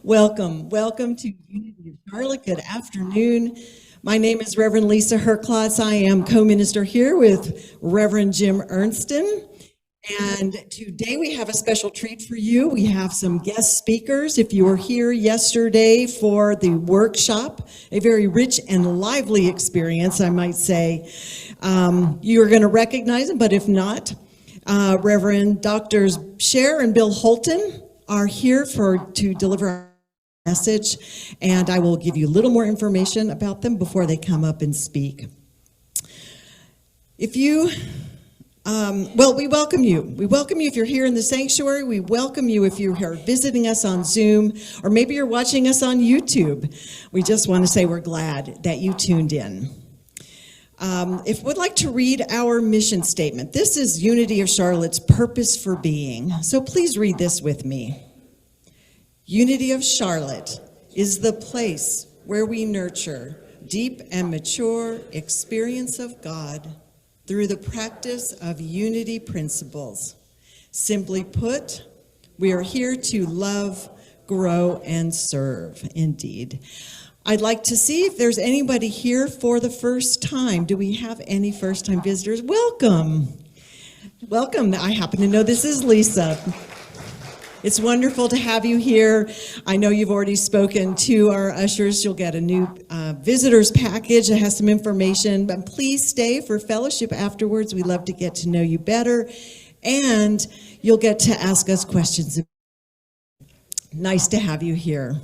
Welcome to Unity of Charlotte. Good afternoon. My name is Reverend Lisa Herklotz. I am co-minister here with Reverend Jim Ernston. And today we have a special treat for you. We have some guest speakers. If you were here yesterday for the workshop, a very rich and lively experience, I might say, you're going to recognize them, but if not, Reverend Doctors Cher and Bil Holton are here to deliver our message, and I will give you a little more information about them before they come up and speak. If you, we welcome you. We welcome you if you're here in the sanctuary. We welcome you if you are visiting us on Zoom, or maybe you're watching us on YouTube. We just want to say we're glad that you tuned in. If we'd like to read our mission statement, this is Unity of Charlotte's purpose for being. So please read this with me. Unity of Charlotte is the place where we nurture deep and mature experience of God through the practice of unity principles. Simply put, we are here to love, grow, and serve, indeed. I'd like to see if there's anybody here for the first time. Do we have any first-time visitors? Welcome. Welcome. I happen to know this is Lisa. It's wonderful to have you here. I know you've already spoken to our ushers. You'll get a new visitors package that has some information, but please stay for fellowship afterwards. We love to get to know you better, and you'll get to ask us questions. Nice to have you here.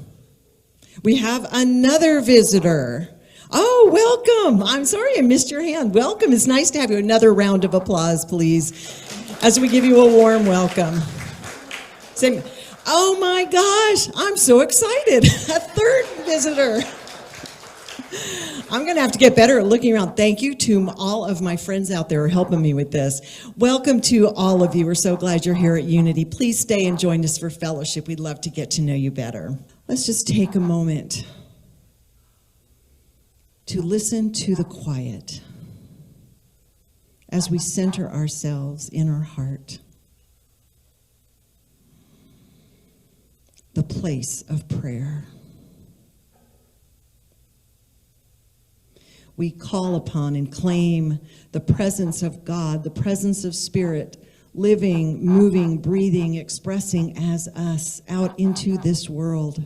We have another visitor. Oh, welcome. I'm sorry I missed your hand. Welcome. It's nice to have you. Another round of applause, please, as we give you a warm welcome. Say, oh my gosh, I'm so excited. A third visitor. I'm going to have to get better at looking around. Thank you to all of my friends out there who are helping me with this. Welcome to all of you. We're so glad you're here at Unity. Please stay and join us for fellowship. We'd love to get to know you better. Let's just take a moment to listen to the quiet as we center ourselves in our heart. The place of prayer. We call upon and claim the presence of God, the presence of Spirit, living, moving, breathing, expressing as us out into this world.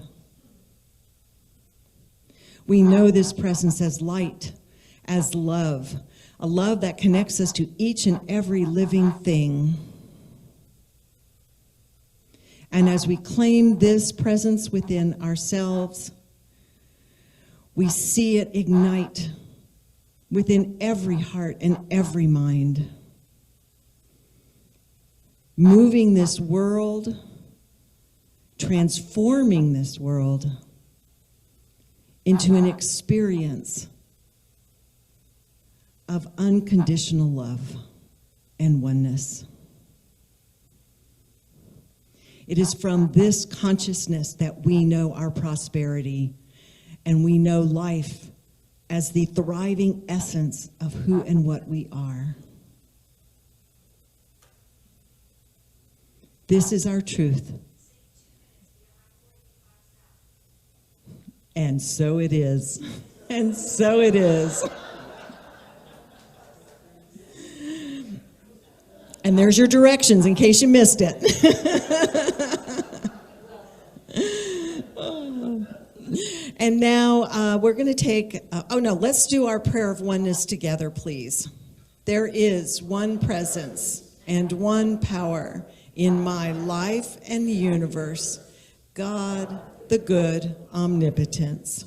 We know this presence as light, as love, a love that connects us to each and every living thing. And as we claim this presence within ourselves, we see it ignite within every heart and every mind, moving this world, transforming this world into an experience of unconditional love and oneness. It is from this consciousness that we know our prosperity, and we know life as the thriving essence of who and what we are. This is our truth. And so it is. And so it is. And there's your directions in case you missed it. And now we're going to take, let's do our prayer of oneness together, please. There is one presence and one power in my life and universe, God, the good omnipotence.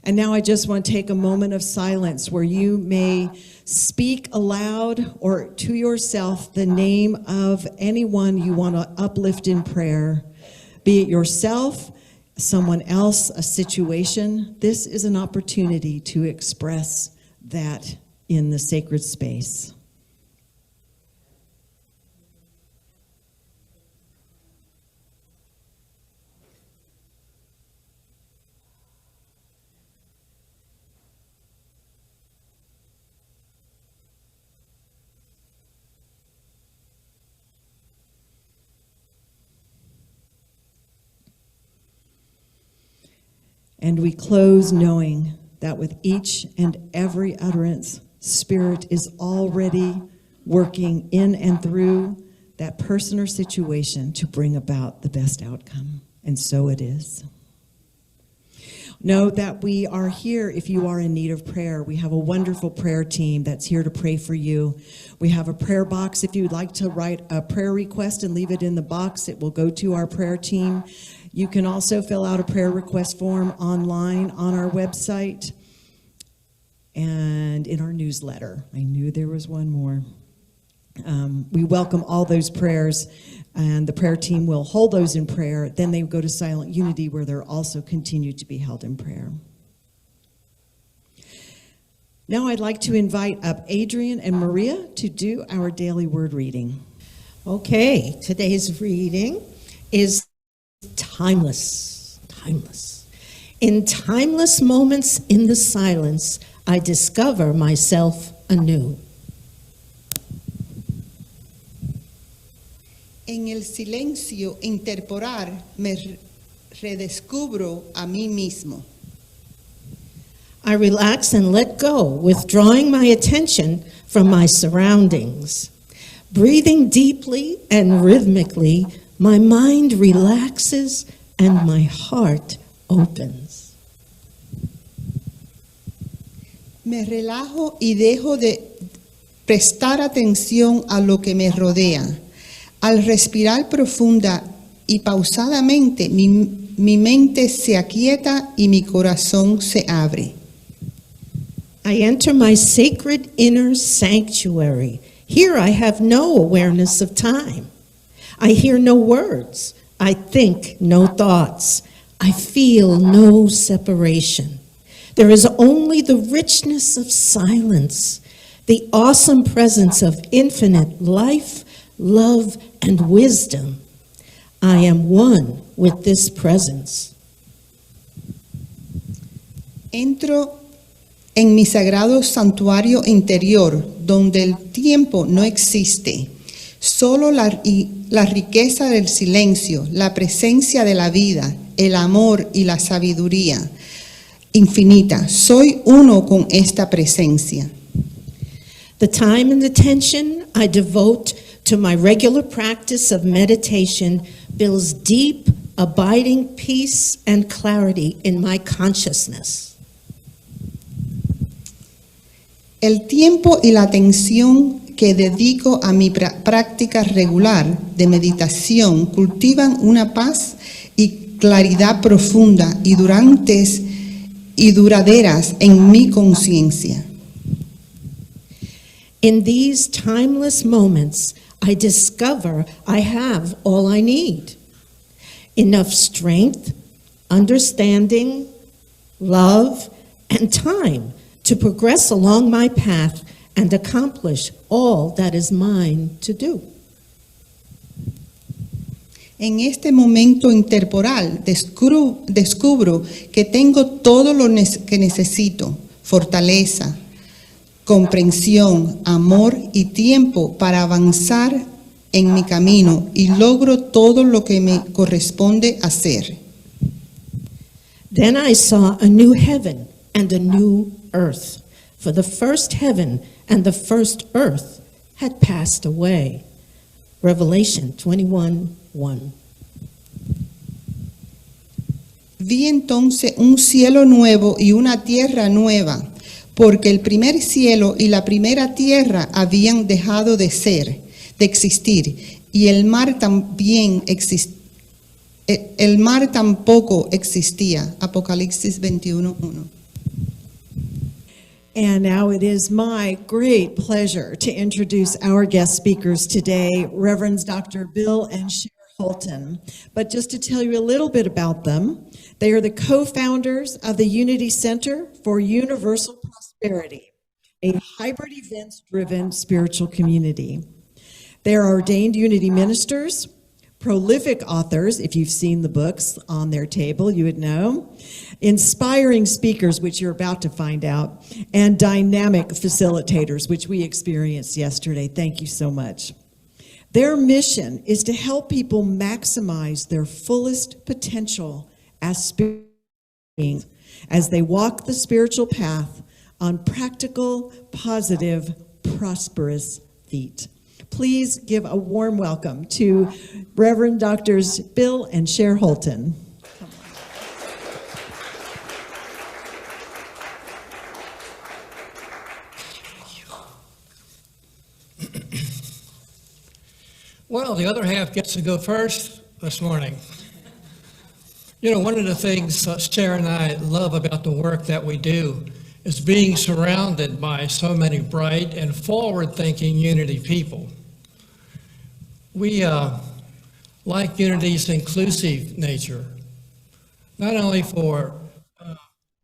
And now I just want to take a moment of silence where you may speak aloud or to yourself the name of anyone you want to uplift in prayer, be it yourself, someone else, a situation. This is an opportunity to express that in the sacred space. And we close knowing that with each and every utterance, Spirit is already working in and through that person or situation to bring about the best outcome. And so it is. Know that we are here if you are in need of prayer. We have a wonderful prayer team that's here to pray for you. We have a prayer box. If you'd like to write a prayer request and leave it in the box, it will go to our prayer team. You can also fill out a prayer request form online on our website and in our newsletter. I knew there was one more. We welcome all those prayers, and the prayer team will hold those in prayer. Then they go to Silent Unity, where they're also continued to be held in prayer. Now I'd like to invite up Adrian and Maria to do our daily word reading. Okay, today's reading is timeless. Timeless. In timeless moments in the silence, I discover myself anew. En el silencio interpolar me redescubro a mí mismo. I relax and let go, withdrawing my attention from my surroundings. Breathing deeply and rhythmically, my mind relaxes and my heart opens. Me relajo y dejo de prestar atención a lo que me rodea. Al respirar profunda y pausadamente, mi mente se aquieta y mi corazón se abre. I enter my sacred inner sanctuary. Here I have no awareness of time. I hear no words. I think no thoughts. I feel no separation. There is only the richness of silence, the awesome presence of infinite life, love, and wisdom. I am one with this presence. Entro en mi sagrado santuario interior, donde el tiempo no existe, solo la riqueza del silencio, la presencia de la vida, el amor y la sabiduría infinita. Soy uno con esta presencia. The time and attention I devote to my regular practice of meditation builds deep, abiding peace and clarity in my consciousness. El tiempo y la atención que dedico a mi práctica regular de meditación cultivan una paz y claridad profunda y duraderas en mi conciencia. In these timeless moments, I discover I have all I need. Enough strength, understanding, love, and time to progress along my path and accomplish all that is mine to do. En este momento interporal descubro que tengo todo lo que necesito, fortaleza, comprensión, amor y tiempo para avanzar en mi camino y logro todo lo que me corresponde hacer. Then I saw a new heaven and a new earth, for the first heaven and the first earth had passed away. Revelation 21:1. Vi entonces un cielo nuevo y una tierra nueva, porque el primer cielo y la primera tierra habían dejado de existir, y el mar tampoco existía. Apocalipsis 21:1. And now it is my great pleasure to introduce our guest speakers today, Reverends Dr. Bil and Cher Holton. But just to tell you a little bit about them, they are the co-founders of the Unity Center for Universal Prosperity, a hybrid events-driven spiritual community. They are ordained Unity ministers, prolific authors, if you've seen the books on their table, you would know, inspiring speakers, which you're about to find out, and dynamic facilitators, which we experienced yesterday. Thank you so much. Their mission is to help people maximize their fullest potential as spiritual being as they walk the spiritual path on practical, positive, prosperous feet. Please give a warm welcome to Reverend Doctors Bil and Cher Holton. Well, the other half gets to go first this morning. You know, one of the things Cher and I love about the work that we do is being surrounded by so many bright and forward-thinking Unity people. We like Unity's inclusive nature, not only for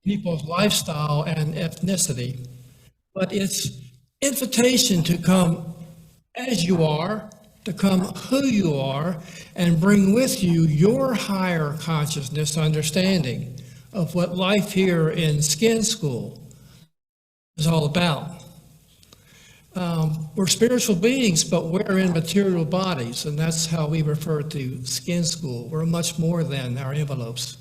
people's lifestyle and ethnicity, but its invitation to come as you are, to come who you are, and bring with you your higher consciousness understanding of what life here in Skin School is all about. We're spiritual beings, but we're in material bodies, and that's how we refer to Skin School. We're much more than our envelopes.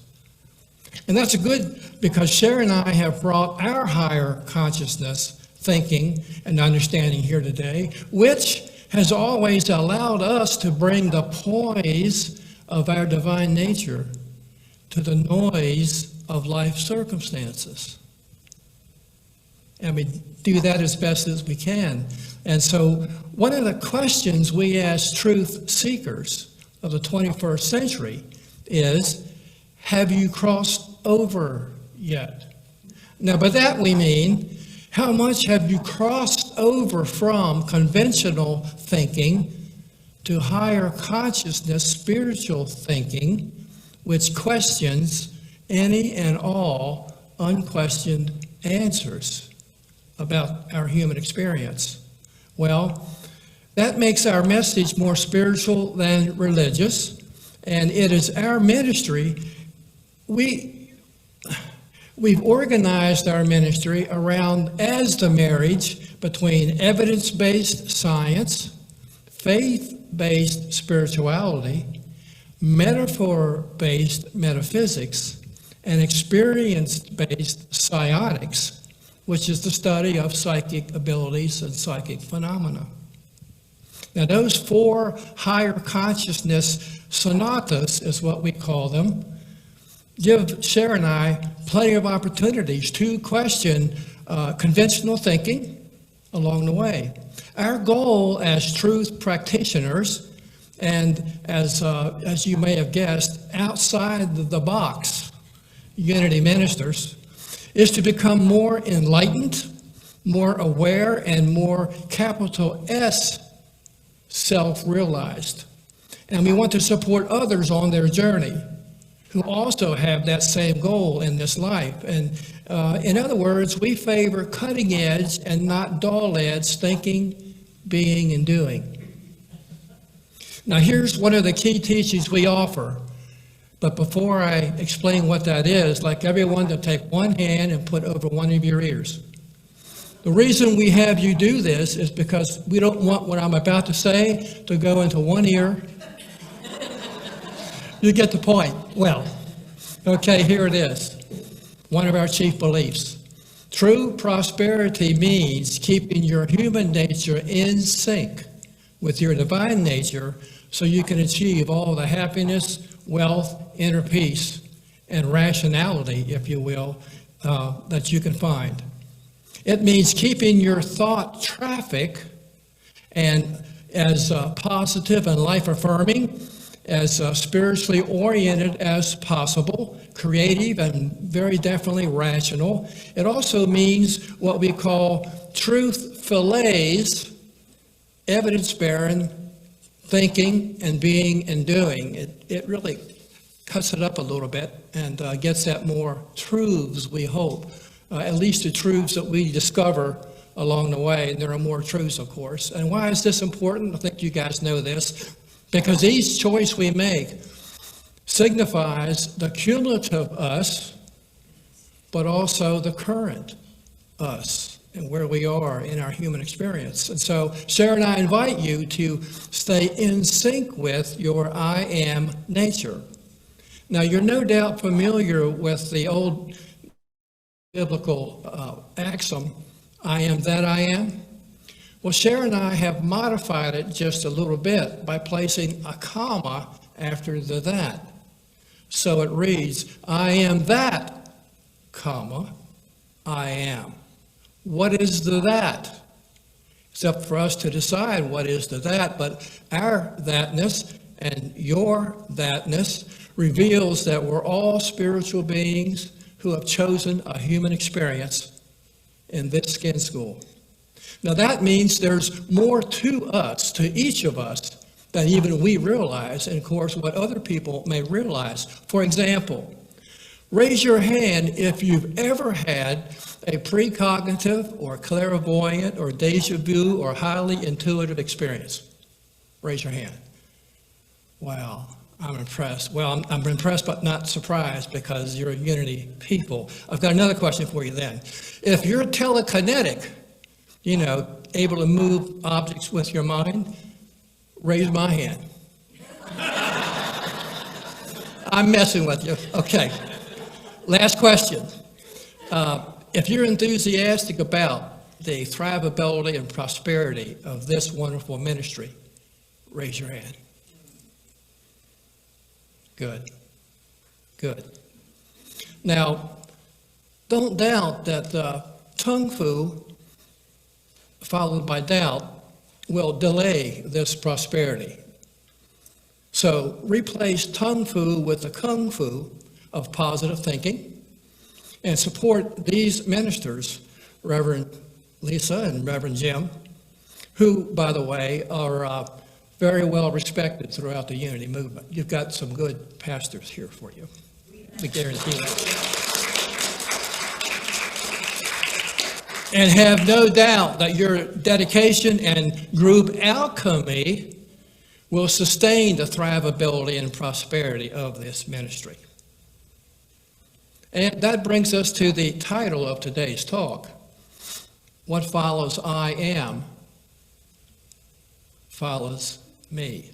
And that's good because Cher and I have brought our higher consciousness thinking and understanding here today, which has always allowed us to bring the poise of our divine nature to the noise of life circumstances. And we do that as best as we can. And so one of the questions we ask truth seekers of the 21st century is, have you crossed over yet? Now, by that we mean, how much have you crossed over from conventional thinking to higher consciousness, spiritual thinking, which questions any and all unquestioned answers about our human experience? Well, that makes our message more spiritual than religious, and it is our ministry. We've organized our ministry around as the marriage between evidence-based science, faith-based spirituality, metaphor-based metaphysics, and experience-based psionics, which is the study of psychic abilities and psychic phenomena. Now, those four higher consciousness sonatas is what we call them, give Cher and I plenty of opportunities to question conventional thinking along the way. Our goal as truth practitioners, and as you may have guessed, outside the box Unity ministers, is to become more enlightened, more aware, and more capital S self-realized. And we want to support others on their journey who also have that same goal in this life. And in other words, we favor cutting edge and not dull edge thinking, being, and doing. Now here's one of the key teachings we offer. But before I explain what that is, I'd like everyone to take one hand and put over one of your ears. The reason we have you do this is because we don't want what I'm about to say to go into one ear. You get the point. Well, okay, here it is. One of our chief beliefs. True prosperity means keeping your human nature in sync with your divine nature so you can achieve all the happiness, wealth, inner peace, and rationality, if you will, that you can find. It means keeping your thought traffic and as positive and life-affirming, as spiritually oriented as possible, creative and very definitely rational. It also means what we call truth fillets, evidence-bearing thinking and being and doing. It really cuts it up a little bit and gets at more truths, we hope, at least the truths that we discover along the way. And there are more truths, of course. And why is this important? I think you guys know this. Because each choice we make signifies the cumulative us, but also the current us and where we are in our human experience. And so Cher and I invite you to stay in sync with your I am nature. Now, you're no doubt familiar with the old biblical axiom, I am that I am. Well, Sharon and I have modified it just a little bit by placing a comma after the that. So it reads, I am that, comma, I am. What is the that? It's up for us to decide what is the that, but our thatness and your thatness reveals that we're all spiritual beings who have chosen a human experience in this skin school. Now that means there's more to us, to each of us, than even we realize, and of course what other people may realize. For example, raise your hand if you've ever had a precognitive or clairvoyant or deja vu or highly intuitive experience. Raise your hand. Wow, I'm impressed. Well, I'm impressed but not surprised because you're a Unity people. I've got another question for you then. If you're telekinetic, able to move objects with your mind, raise my hand. I'm messing with you. Okay. Last question. If you're enthusiastic about the thrivability and prosperity of this wonderful ministry, raise your hand. Good. Good. Now, don't doubt that tongue fu followed by doubt will delay this prosperity. So replace tongue fu with the kung fu of positive thinking and support these ministers, Reverend Lisa and Reverend Jim, who, by the way, are very well respected throughout the Unity movement. You've got some good pastors here for you. I guarantee that. And have no doubt that your dedication and group alchemy will sustain the thrivability and prosperity of this ministry. And that brings us to the title of today's talk. What follows I am follows me.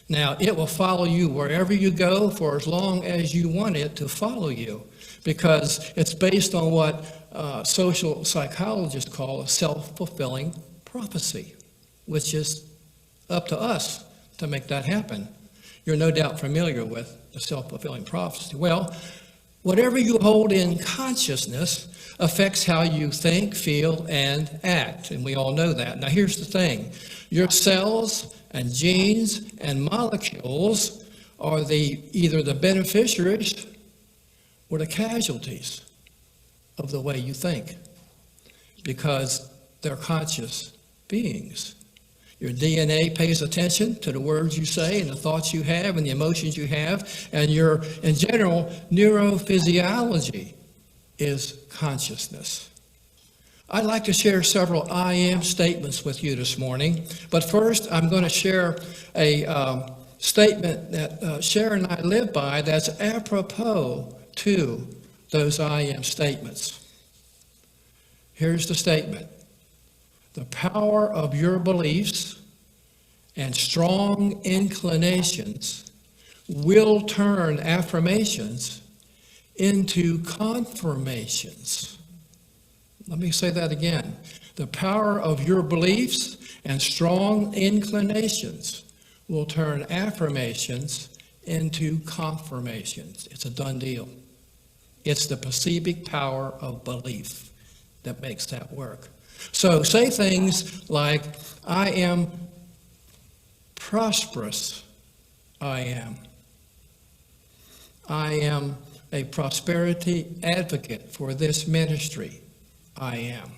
Now, it will follow you wherever you go for as long as you want it to follow you, because it's based on what social psychologists call a self-fulfilling prophecy, which is up to us to make that happen. You're no doubt familiar with the self-fulfilling prophecy. Well, whatever you hold in consciousness affects how you think, feel, and act, and we all know that. Now, here's the thing. Your cells and genes and molecules are either the beneficiaries or the casualties of the way you think, because they're conscious beings. Your DNA pays attention to the words you say and the thoughts you have and the emotions you have, and your, in general, neurophysiology is consciousness. I'd like to share several I am statements with you this morning, but first I'm going to share a statement that Sharon and I live by that's apropos to those I am statements. Here's the statement. The power of your beliefs and strong inclinations will turn affirmations into confirmations. Let me say that again. The power of your beliefs and strong inclinations will turn affirmations into confirmations. It's a done deal. It's the pacific power of belief that makes that work. So say things like, I am prosperous. I am. I am a prosperity advocate for this ministry. I am.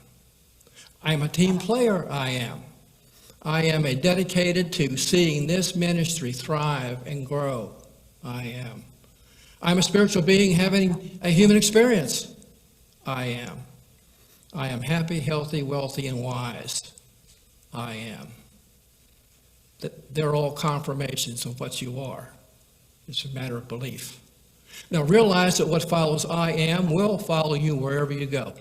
I'm a team player. I am. I am a dedicated to seeing this ministry thrive and grow. I am. I'm a spiritual being having a human experience. I am. I am happy, healthy, wealthy, and wise. I am. They're all confirmations of what you are. It's a matter of belief. Now realize that what follows I am will follow you wherever you go.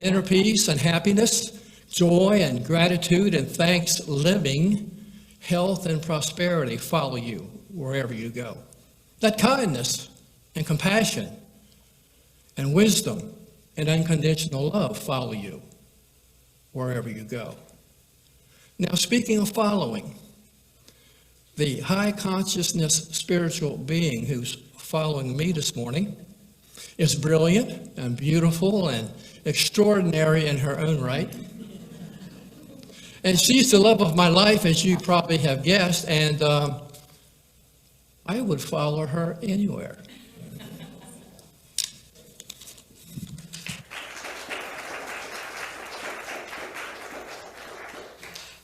Inner peace and happiness, joy and gratitude and thanks living, health and prosperity follow you wherever you go. Let kindness and compassion and wisdom and unconditional love follow you wherever you go. Now, speaking of following, the high consciousness spiritual being who's following me this morning is brilliant and beautiful and extraordinary in her own right. And she's the love of my life, as you probably have guessed, and I would follow her anywhere.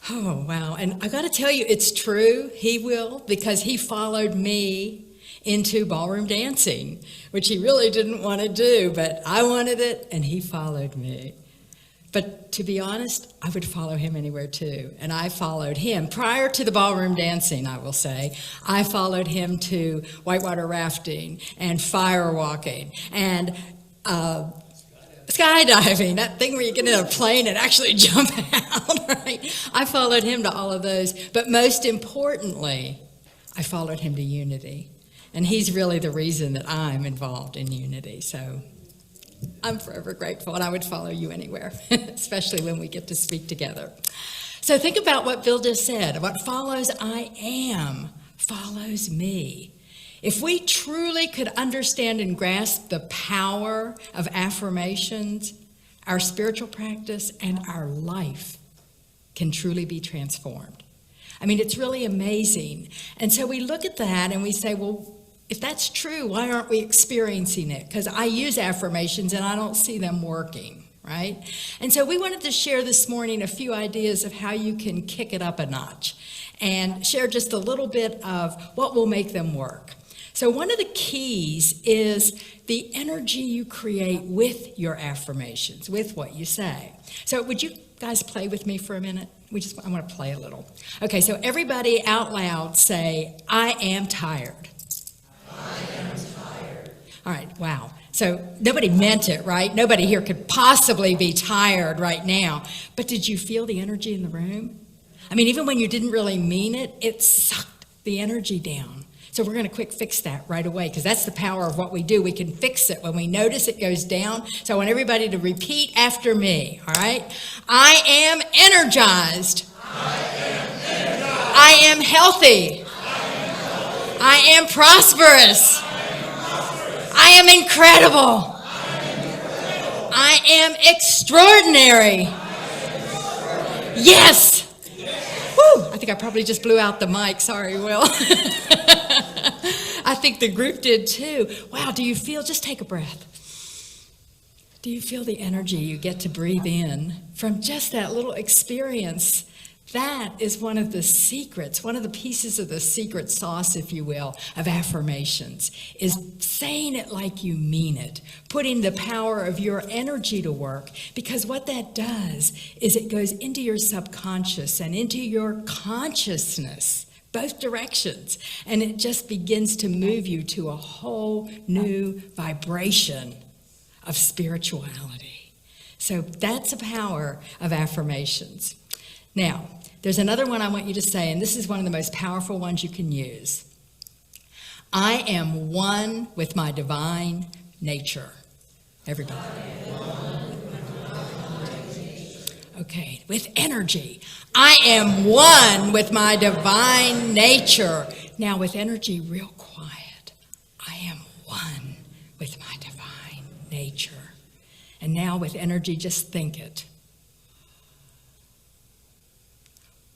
Oh, wow. And I got to tell you, it's true. He will, because he followed me into ballroom dancing, which he really didn't want to do, but I wanted it, and he followed me. But to be honest, I would follow him anywhere too. And I followed him prior to the ballroom dancing, I will say. I followed him to whitewater rafting and fire walking and skydiving, that thing where you get in a plane and actually jump out, right? I followed him to all of those. But most importantly, I followed him to Unity. And he's really the reason that I'm involved in Unity. So I'm forever grateful, and I would follow you anywhere, especially when we get to speak together. So think about what Bill just said. What follows I am follows me. If we truly could understand and grasp the power of affirmations, our spiritual practice and our life can truly be transformed. I mean, it's really amazing. And so we look at that and we say, well, if that's true, why aren't we experiencing it? Because I use affirmations and I don't see them working, right? And so we wanted to share this morning a few ideas of how you can kick it up a notch and share just a little bit of what will make them work. So one of the keys is the energy you create with your affirmations, with what you say. So would you guys play with me for a minute? I want to play a little. Okay, so everybody out loud say, I am tired. I am tired. All right, wow. So nobody meant it, right? Nobody here could possibly be tired right now. But did you feel the energy in the room? I mean, even when you didn't really mean it, it sucked the energy down. So we're going to quick fix that right away, because that's the power of what we do. We can fix it when we notice it goes down. So I want everybody to repeat after me, all right? I am energized. I am energized. I am healthy. I am prosperous. I am incredible. I am extraordinary. Yes. Woo! I think I probably just blew out the mic. Sorry, Will. I think the group did too. Wow, do you feel, just take a breath. Do you feel the energy you get to breathe in from just that little experience? That is one of the secrets, one of the pieces of the secret sauce, if you will, of affirmations, is saying it like you mean it, putting the power of your energy to work, because what that does is it goes into your subconscious and into your consciousness, both directions, and it just begins to move you to a whole new vibration of spirituality. So that's the power of affirmations. Now, there's another one I want you to say, and this is one of the most powerful ones you can use. I am one with my divine nature. Everybody. Okay, with energy. I am one with my divine nature. Now, with energy, real quiet. I am one with my divine nature. And now with energy, just think it.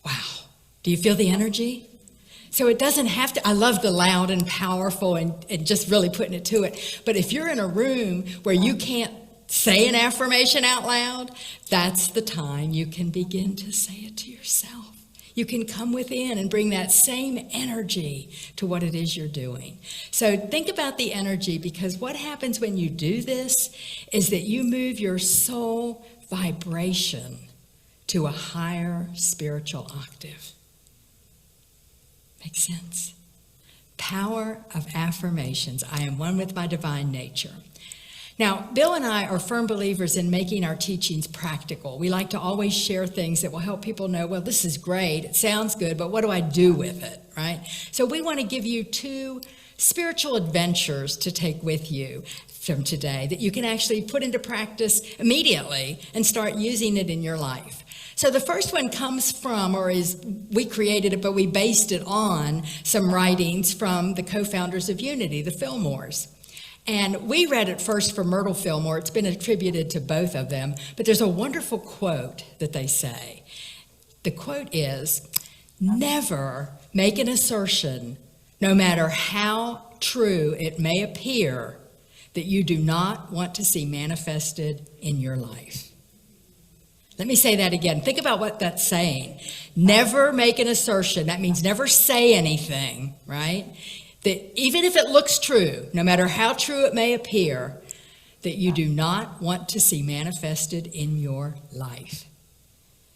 Wow. Do you feel the energy? So it doesn't have to, I love the loud and powerful and just really putting it to it. But if you're in a room where you can't say an affirmation out loud, that's the time you can begin to say it to yourself. You can come within and bring that same energy to what it is you're doing. So think about the energy, because what happens when you do this is that you move your soul vibration to a higher spiritual octave. Makes sense? Power of affirmations. I am one with my divine nature. Now, Bill and I are firm believers in making our teachings practical. We like to always share things that will help people know, well, this is great, it sounds good, but what do I do with it, right? So we want to give you 2 spiritual adventures to take with you from today that you can actually put into practice immediately and start using it in your life. So the first one comes from, we created it, but we based it on some writings from the co-founders of Unity, the Fillmores. And we read it first from Myrtle Fillmore. It's been attributed to both of them, but there's a wonderful quote that they say. The quote is, "Never make an assertion, no matter how true it may appear, that you do not want to see manifested in your life." Let me say that again. Think about what that's saying. Never make an assertion. That means never say anything, right? That even if it looks true, no matter how true it may appear, that you do not want to see manifested in your life.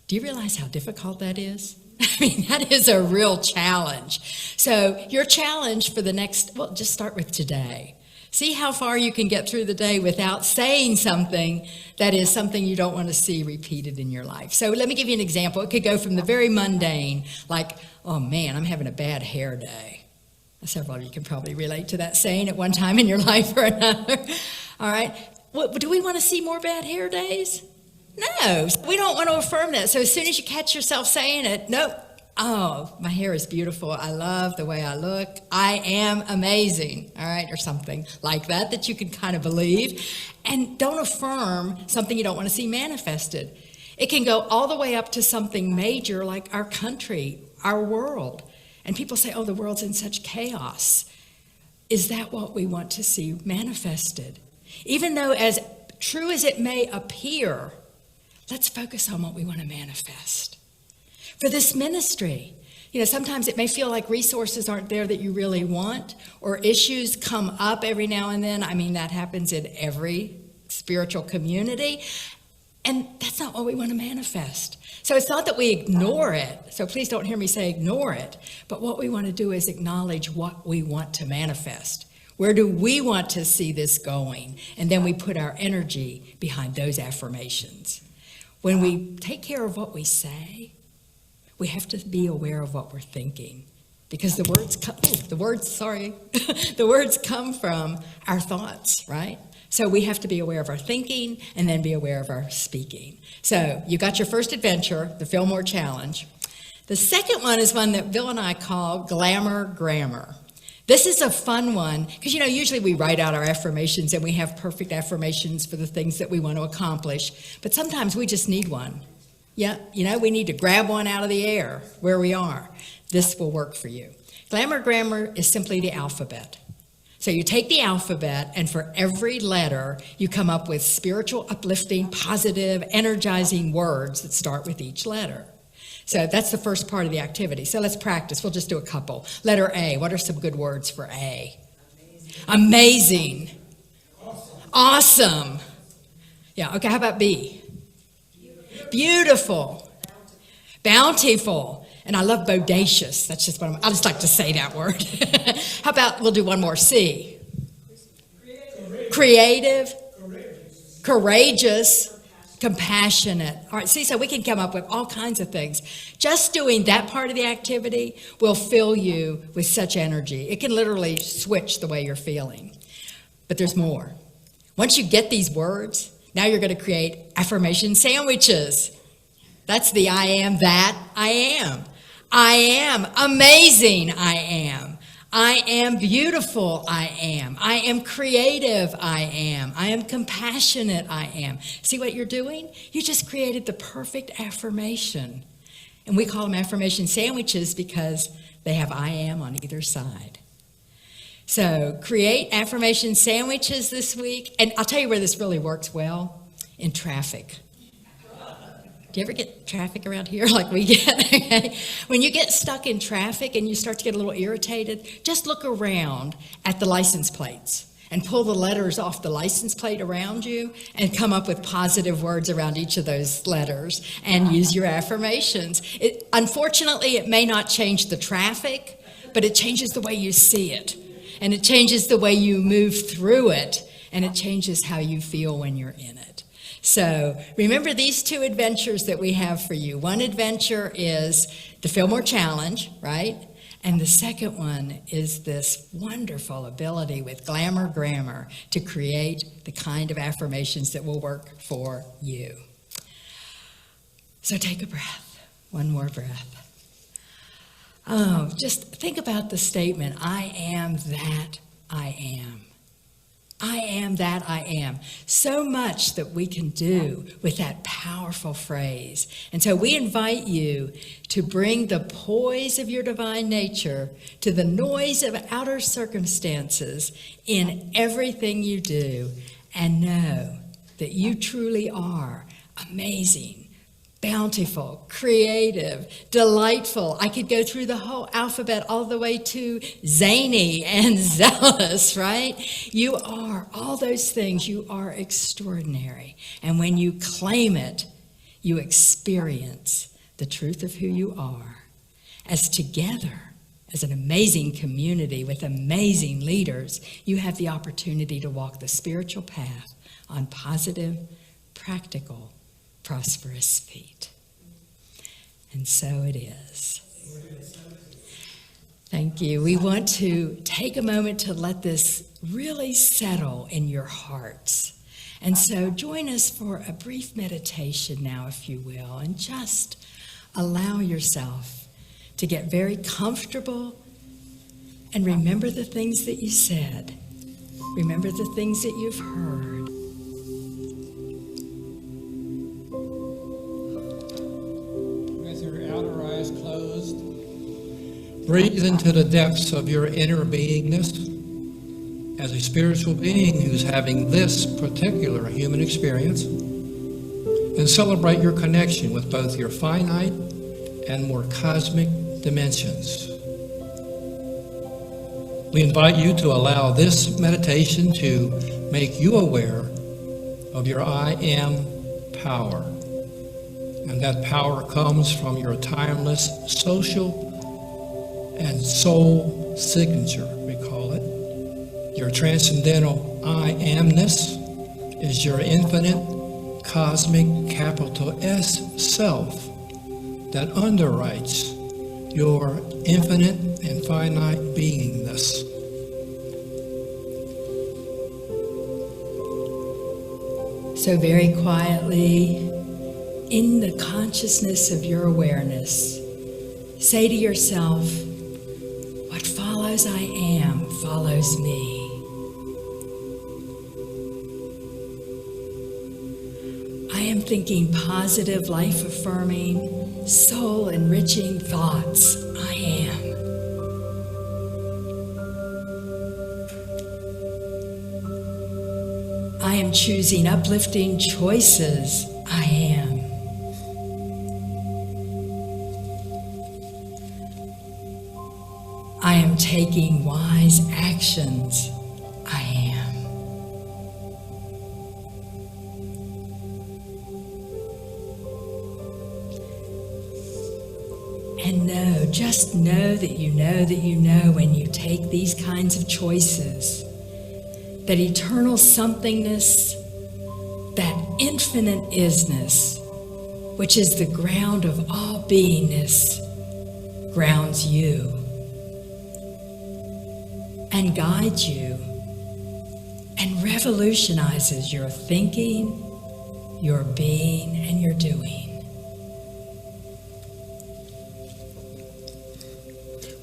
Do you realize how difficult that is? I mean, that is a real challenge. So your challenge for the next, just start with today. See how far you can get through the day without saying something that is something you don't want to see repeated in your life. So let me give you an example. It could go from the very mundane, like, oh man, I'm having a bad hair day. Several of you can probably relate to that saying at one time in your life or another. All right. Do we want to see more bad hair days? No, we don't want to affirm that. So as soon as you catch yourself saying it, nope. Oh, my hair is beautiful. I love the way I look. I am amazing. All right. Or something like that you can kind of believe. And don't affirm something you don't want to see manifested. It can go all the way up to something major like our country, our world. And people say, oh, the world's in such chaos. Is that what we want to see manifested? Even though as true as it may appear, let's focus on what we want to manifest. For this ministry, sometimes it may feel like resources aren't there that you really want, or issues come up every now and then. I mean, that happens in every spiritual community. And that's not what we want to manifest. So it's not that we ignore it. So please don't hear me say ignore it. But what we want to do is acknowledge what we want to manifest. Where do we want to see this going? And then we put our energy behind those affirmations. When we take care of what we say, we have to be aware of what we're thinking. Because the words come from our thoughts, right? So we have to be aware of our thinking and then be aware of our speaking. So you got your first adventure, the Fillmore Challenge. The second one is one that Bill and I call Glamour Grammar. This is a fun one because, usually we write out our affirmations and we have perfect affirmations for the things that we want to accomplish. But sometimes we just need one. Yeah, we need to grab one out of the air where we are. This will work for you. Glamour Grammar is simply the alphabet. So you take the alphabet, and for every letter, you come up with spiritual, uplifting, positive, energizing words that start with each letter. So that's the first part of the activity. So let's practice. We'll just do a couple. Letter A. What are some good words for A? Amazing. Awesome. Yeah, okay, how about B? Beautiful. Bountiful. And I love bodacious. That's just I just like to say that word. How about we'll do one more. C. Creative. Courageous. Compassionate. All right, see, so we can come up with all kinds of things. Just doing that part of the activity will fill you with such energy. It can literally switch the way you're feeling. But there's more. Once you get these words, now you're going to create affirmation sandwiches. That's the I am that I am. I am amazing, I am. I am beautiful, I am. I am creative, I am. I am compassionate, I am. See what you're doing? You just created the perfect affirmation. And we call them affirmation sandwiches because they have I am on either side. So create affirmation sandwiches this week. And I'll tell you where this really works well, in traffic. Do you ever get traffic around here like we get? When you get stuck in traffic and you start to get a little irritated, just look around at the license plates and pull the letters off the license plate around you and come up with positive words around each of those letters and use your affirmations. Unfortunately, it may not change the traffic, but it changes the way you see it. And it changes the way you move through it. and it changes how you feel when you're in it. So remember these two adventures that we have for you. One adventure is the Fillmore Challenge, right? And the second one is this wonderful ability with Glamour Grammar to create the kind of affirmations that will work for you. So take a breath, one more breath. Oh, just think about the statement, I am that I am. I am that I am. So much that we can do with that powerful phrase. And so we invite you to bring the poise of your divine nature to the noise of outer circumstances in everything you do, and know that you truly are amazing, bountiful, creative, delightful. I could go through the whole alphabet all the way to zany and zealous, right? You are all those things. You are extraordinary. And when you claim it, you experience the truth of who you are. As together, as an amazing community with amazing leaders, you have the opportunity to walk the spiritual path on positive, practical, prosperous feet. And so it is. Thank you. We want to take a moment to let this really settle in your hearts. And so join us for a brief meditation now, if you will, and just allow yourself to get very comfortable and remember the things that you said. Remember the things that you've heard. Outer eyes closed. Breathe into the depths of your inner beingness as a spiritual being who's having this particular human experience, and celebrate your connection with both your finite and more cosmic dimensions. We invite you to allow this meditation to make you aware of your I am power. And that power comes from your timeless social and soul signature, we call it. Your transcendental I amness is your infinite cosmic capital S self that underwrites your infinite and finite beingness. So very quietly, in the consciousness of your awareness, say to yourself, what follows I am follows me. I am thinking positive, life-affirming, soul-enriching thoughts. I am. I am choosing uplifting choices. I am. I am taking wise actions. I am. And know, just know that you know that you know when you take these kinds of choices, that eternal somethingness, that infinite isness, which is the ground of all beingness, grounds you and guides you and revolutionizes your thinking, your being, and your doing.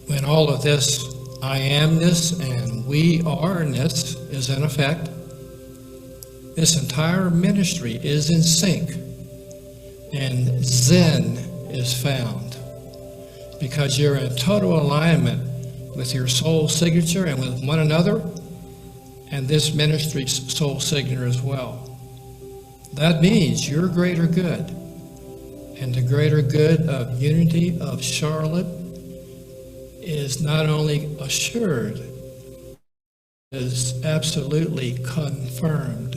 When all of this I amness and we are-ness is in effect, this entire ministry is in sync and Zen is found, because you're in total alignment with your soul signature and with one another, and this ministry's soul signature as well. That means your greater good and the greater good of unity of Charlotte is not only assured, is absolutely confirmed.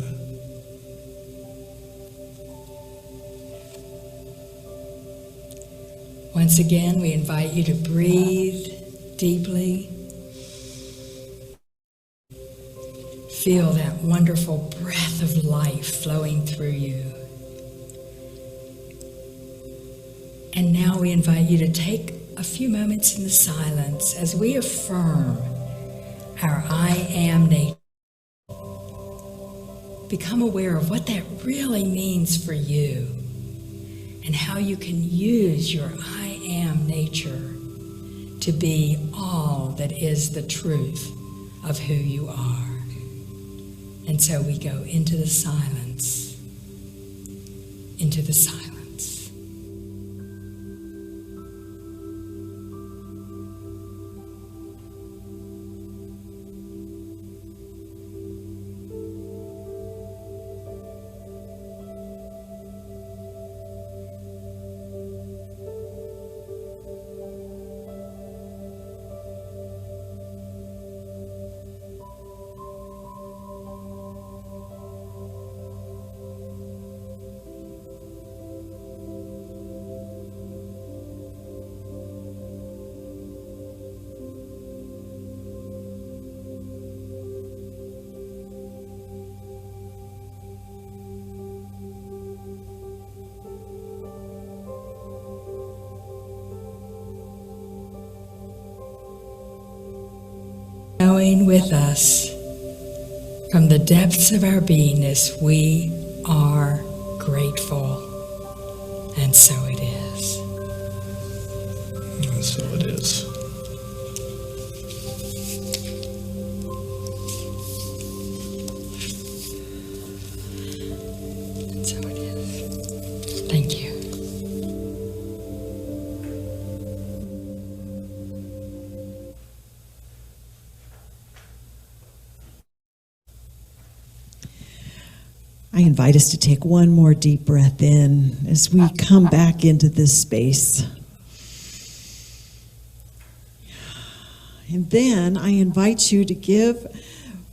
Once again, we invite you to breathe deeply. Feel that wonderful breath of life flowing through you. And now we invite you to take a few moments in the silence as we affirm our I am nature. Become aware of what that really means for you and how you can use your I am nature to be all that is the truth of who you are. And so we go into the silence, into the silence. Knowing with us from the depths of our beingness, we are grateful. And so it is. And so it is. And so it is. Thank you. I invite us to take one more deep breath in as we come back into this space. And then I invite you to give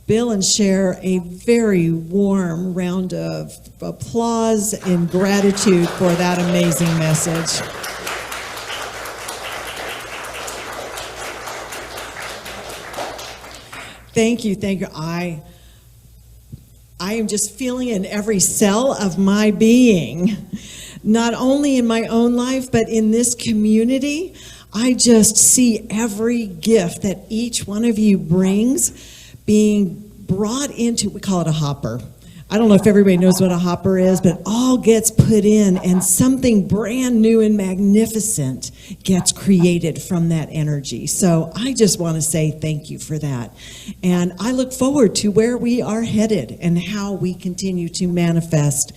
Bill and Cher a very warm round of applause and gratitude for that amazing message. Thank you, thank you. I am just feeling in every cell of my being, not only in my own life, but in this community. I just see every gift that each one of you brings being brought into, we call it a hopper. I don't know if everybody knows what a hopper is, but it all gets put in and something brand new and magnificent gets created from that energy. So I just want to say thank you for that. And I look forward to where we are headed and how we continue to manifest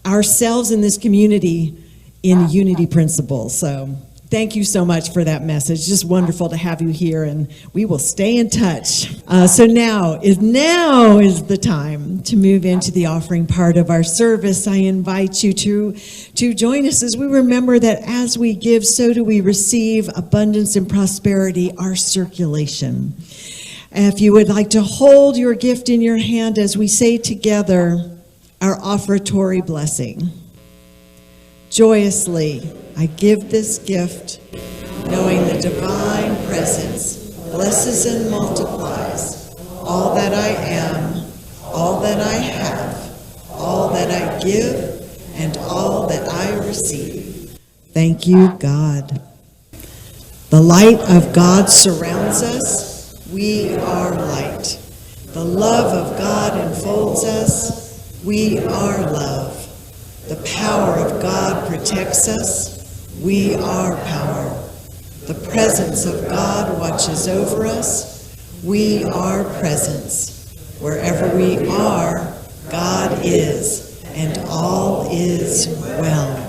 ourselves in this community in unity principles. So thank you so much for that message. Just wonderful to have you here, and we will stay in touch. So now is the time to move into the offering part of our service. I invite you to join us as we remember that as we give, so do we receive abundance and prosperity, our circulation. And if you would like to hold your gift in your hand as we say together our offertory blessing. Joyously, I give this gift, knowing the divine presence blesses and multiplies all that I am, all that I have, all that I give, and all that I receive. Thank you, God. The light of God surrounds us. We are light. The love of God enfolds us. We are love. The power of God protects us. We are power. The presence of God watches over us. We are presence. Wherever we are, God is, and all is well.